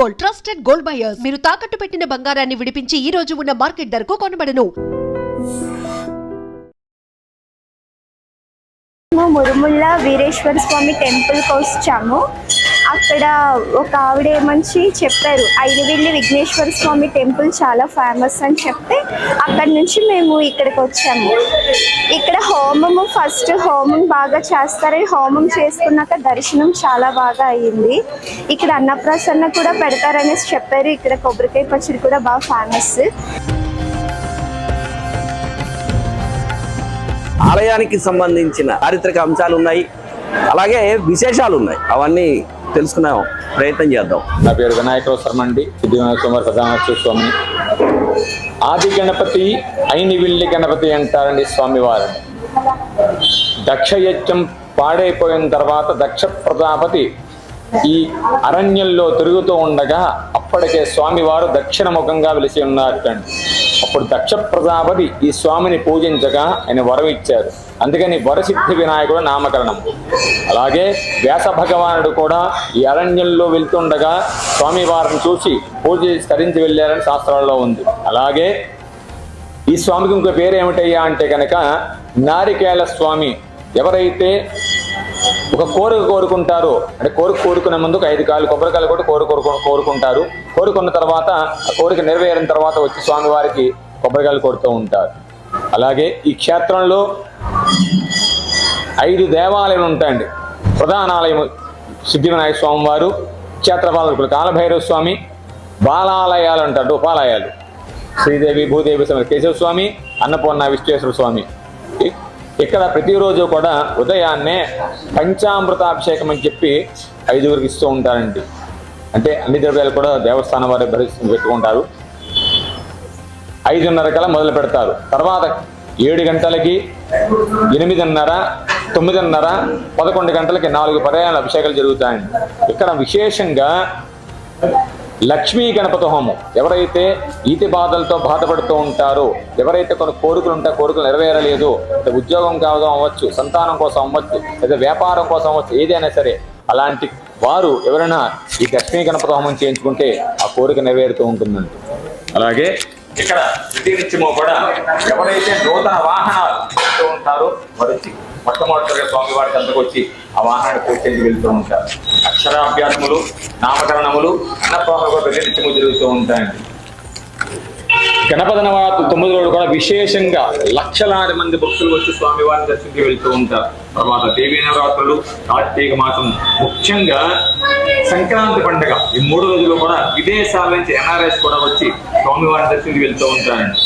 Gold, trusted gold buyers. మీరు తాకట్టు పెట్టిన బంగారాన్ని విడిపించి ఈ రోజు ఉన్న మార్కెట్ ధరకు కొనబడను. మురుముల్ల వీరేశ్వర స్వామి టెంపుల్కి వచ్చాము. అక్కడ ఒక ఆవిడ ఏమని చెప్పారు, ఐదువిల్లి విఘ్నేశ్వర స్వామి టెంపుల్ చాలా ఫేమస్ అని చెప్తే అక్కడి నుంచి మేము ఇక్కడికి వచ్చాము. ఇక్కడ హోమము ఫస్ట్ హోమం బాగా చేస్తారు. హోమం చేసుకున్నాక దర్శనం చాలా బాగా అయ్యింది. ఇక్కడ అన్నప్రసన్న కూడా పెడతారనేసి చెప్పారు. ఇక్కడ కొబ్బరికాయ పచ్చడి కూడా బాగా ఫేమస్. ఆలయానికి సంబంధించిన చారిత్రక అంశాలు ఉన్నాయి, అలాగే విశేషాలు ఉన్నాయి. అవన్నీ తెలుసుకునే ప్రయత్నం చేద్దాం. నా పేరు వినాయక శర్మండి, సిద్ధి వినాయక స్వామి ప్రధాన స్వామిని. ఆది గణపతి ఐనివిల్లి గణపతి అంటారండి స్వామివారిని. దక్షయజ్ఞం పాడైపోయిన తర్వాత దక్ష ప్రజాపతి ఈ అరణ్యంలో తిరుగుతూ ఉండగా అప్పటికే స్వామివారు దక్షిణ ముఖంగా వెలిసి ఉన్నారటండి. అప్పుడు దక్ష ప్రజాపతి ఈ స్వామిని పూజించగా ఆయన వరం ఇచ్చారు. అందుకని వరసిద్ధి వినాయకుడు నామకరణం. అలాగే వ్యాస భగవానుడు కూడా ఈ అరణ్యంలో వెళ్తుండగా స్వామివారిని చూసి పూజ తరించి వెళ్ళారని శాస్త్రాల్లో ఉంది. అలాగే ఈ స్వామికి ఇంకో పేరు ఏమిటయ్యా అంటే కనుక నారికేళ స్వామి. ఎవరైతే ఒక కోరిక కోరుకుంటారో, అంటే కోరుకునే ముందు 5 కాళ్ళు కొబ్బరికాయలు కూడా కోరుకుంటారు. కోరుకున్న తర్వాత ఆ కోరిక నెరవేరిన తర్వాత వచ్చి స్వామివారికి కొబ్బరికాయలు కొడుతూ ఉంటారు. అలాగే ఈ క్షేత్రంలో 5 దేవాలయాలు ఉంటాయండి. ప్రధాన ఆలయం సిద్ధి వినాయక స్వామి వారు, క్షేత్రపాలకులు కాలభైరవ స్వామి, బాలాలయాలు అంటారు, ఉపాలయాలు శ్రీదేవి భూదేవి కేశవ స్వామి, అన్నపూర్ణ విశ్వేశ్వర స్వామి. ఇక్కడ ప్రతిరోజు కూడా ఉదయాన్నే పంచామృతాభిషేకం అని చెప్పి 5గురికి ఇస్తూ ఉంటారండి. అంటే అన్ని ద్రవ్యాలు కూడా దేవస్థానం వారి పెట్టుకుంటారు. 5:30 కల్లా మొదలు పెడతారు. తర్వాత 7 గంటలకి, 8:30, 9:30, 11 గంటలకి 4 పర్యాయాల అభిషేకాలు జరుగుతాయండి. ఇక్కడ విశేషంగా లక్ష్మీ గణపతి హోమం. ఎవరైతే ఈతి బాధలతో బాధపడుతూ ఉంటారో, ఎవరైతే కొన్ని కోరికలు ఉంటే కోరికలు నెరవేరలేదు, ఉద్యోగం కావడం అవ్వచ్చు, సంతానం కోసం అవ్వచ్చు, లేదా వ్యాపారం కోసం అవ్వచ్చు, ఏదైనా సరే అలాంటి వారు ఎవరైనా ఈ లక్ష్మీ గణపతి హోమం చేయించుకుంటే ఆ కోరిక నెరవేరుతూ ఉంటుందండి. అలాగే ఇక్కడ ప్రతినిత్యము కూడా ఎవరైతే నూతన వాహనాలు ఉంటారో వారు మొట్టమొదటిగా స్వామివారికి అంతకు వచ్చి ఆ వాహనాన్ని పూర్తించి వెళ్తూ ఉంటారు. అక్షరాభ్యాసములు, నామకరణములు, అన్నప్రాసనలు కూడా ప్రతినిత్యము జరుగుతూ ఉంటాయండి. గణపతి నవరాత్రి 9 రోజులు కూడా విశేషంగా లక్షలాది మంది భక్తులు వచ్చి స్వామివారిని దర్శించి వెళ్తూ ఉంటారు. తర్వాత దేవీ నవరాత్రులు, కార్తీక మాసం, ముఖ్యంగా సంక్రాంతి పండుగ, ఈ 3 రోజులు కూడా విదేశాల నుంచి NRS కూడా వచ్చి స్వామివారిని దర్శించి వెళ్తూ ఉంటారండి.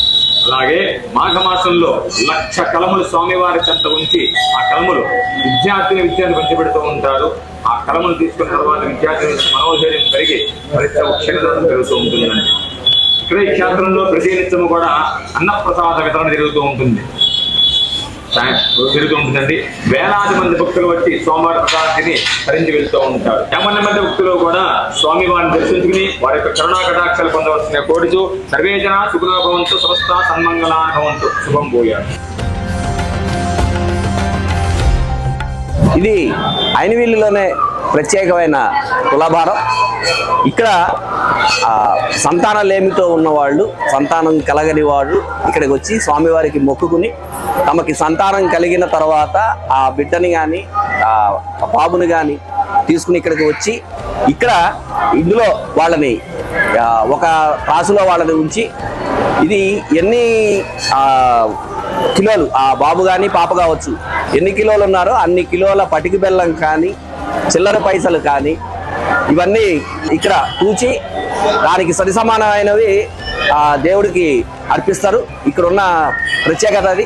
అలాగే మాఘమాసంలో 1,00,000 కలములు స్వామివారి చెంత ఉంచి ఆ కలములు విద్యార్థిని పంచిపెడుతూ ఉంటారు. ఆ కలములు తీసుకున్న తర్వాత విద్యార్థుల మనోధైర్యం పెరిగి క్షేత్రం పెరుగుతూ ఉంటుందండి. ఇక్కడ ఈ క్షేత్రంలో ప్రతినిత్యము కూడా అన్నప్రసాద వితరణ జరుగుతూ ఉంటుందండి. వేలాది మంది భక్తులు వచ్చి స్వామివారి ప్రసాదాన్ని ధరించి వెళ్తూ ఉంటారు. 50 మంది భక్తులు కూడా స్వామివారిని దర్శించుకుని వారి యొక్క కరుణా కటాక్షాలు పొందవలసిన కోరుచు సర్వేజన సుఖనో భవంతు, సమస్త సన్మంగళా భవంతు. శుభం పోయారు. ఇది ఐనివిల్లిలోనే ప్రత్యేకమైన తులాభారం. ఇక్కడ సంతానలేమితో ఉన్నవాళ్ళు, సంతానం కలగని వాళ్ళు ఇక్కడికి వచ్చి స్వామివారికి మొక్కుకుని తమకి సంతానం కలిగిన తర్వాత ఆ బిడ్డని కానీ ఆ బాబుని కానీ తీసుకుని ఇక్కడికి వచ్చి ఇక్కడ ఇందులో వాళ్ళని ఒక రాసులో వాళ్ళని ఉంచి ఇది ఎన్ని కిలోలు ఆ బాబు కానీ పాప కావచ్చు ఎన్ని కిలోలు ఉన్నారో అన్ని కిలోల పటికి బెల్లం కానీ చిల్లర పైసలు కానీ ఇవన్నీ ఇక్కడ తూచి దానికి సరి సమానమైనవి దేవుడికి అర్పిస్తారు. ఇక్కడ ఉన్న ప్రత్యేకత అది.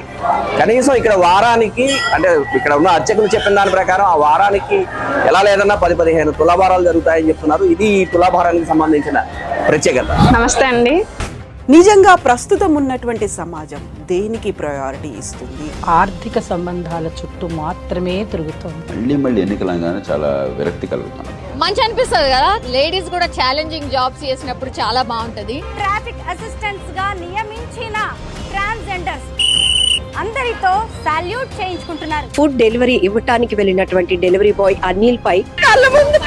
కనీసం ఇక్కడ వారానికి, అంటే ఇక్కడ ఉన్న అర్చకులు చెప్పిన దాని ప్రకారం ఆ వారానికి ఎలా లేదన్నా 10-15 తులాభారాలు జరుగుతాయని చెప్తున్నారు. ఇది ఈ తులాభారానికి సంబంధించిన ప్రత్యేకత. నమస్తే అండి. నిజంగా ప్రస్తుతం ఉన్నటువంటి సమాజం దేనికి ప్రయారిటీ ఇస్తుంది? ఆర్థిక సంబంధాల చుట్టూ మాత్రమే తిరుగుతుంది. మళ్ళీ ఎన్నికలంగానే చాలా విరక్తి కలుగుతుంది. మంచి అనిపిస్తుంది కదా, లేడీస్ కూడా ఛాలెంజింగ్ జాబ్స్ చేసినప్పుడు చాలా బాగుంటది. ట్రాఫిక్ అసిస్టెంట్స్ గా నియమించిన ట్రాన్స్జెండర్స్ అందరితో సాల్యూట్ చేయించుకుంటున్నారు. ఫుడ్ డెలివరీ ఇవ్వటానికి వెళ్ళినటువంటి డెలివరీ బాయ్ అనిల్ పై కళ్ళ ముందు